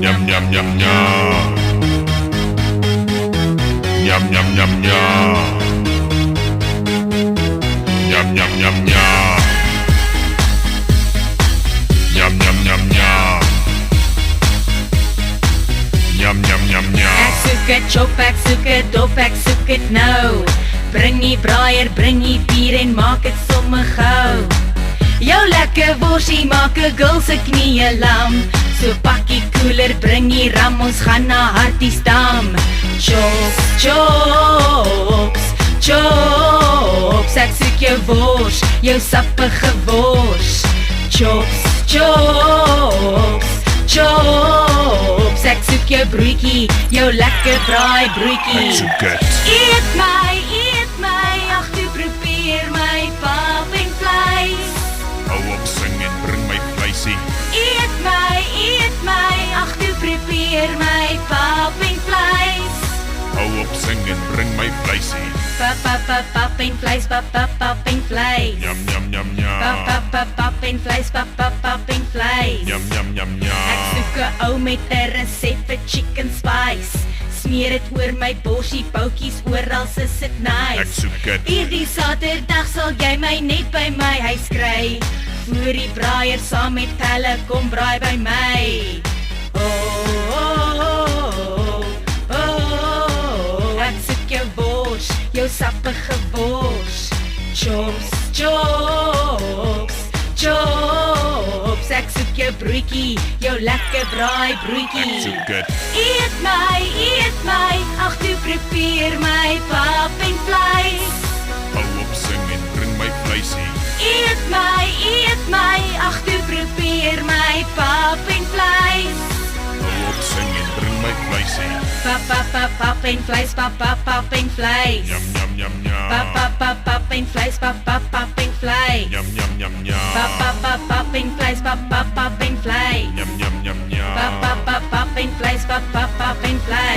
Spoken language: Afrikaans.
Nyam nyam nyam nyam. Nyam nyam nyam nyam. Nyam nyam nyam nyam. Nyam nyam nyam nyam. Nyam nyam nyam nyam. Ek soek het chop, ek soek het dop, ek soek het nou. Bring die braaier, bring die bier en maak het sommer gou. Jou lekker worsie maak 'n girl se knieë lam. So pakkie koeler, bring die ram, ons gaan na Hartiesdam. Chops, chops, chops, ek soek jou wors, jou sappige wors. Chops, chops, chops, ek soek jou broodjie, jou lekker braai broodjie. Ek soek het. Eet my, ag toe probeer my pap en vleis. Hou op sing en bring my vleisie. Eet my, ag toe probeer my pap en vleis. Hou op sing en bring my vleisie. Pap en vleis, pap en vleis. Nyam nyam nyam nyam. Pap en vleis, pap en vleis. Nyam nyam nyam Ek nyam. soek 'n ou met 'n resep vir chicken spice. Smeer dit oor my borsie, boutjies oral se sit nice. Ek soek het. Hierdie Saterdag sal jy my net by my huis kry. Voor die braaier saam met pelle kom braai by my. Oh, oh, oh, oh, oh. Ek soek jou wors, jou sappige wors. Chops, chops, chops. Ek soek jou broodjie, jou lekker braai broodjie. Ek soek het. Eet my, ag toe probeer my pap en vleis. Hou op sing en bring my vleisie. Eet my, ag toe probeer my pap en vleis. Hou op sing en bring my vleisie. Pap en vleis, pap en vleis. Nyam nyam nyam nyam. Pap en vleis, pap en vleis. Nyam nyam nyam nyam. Pap en vleis, pap en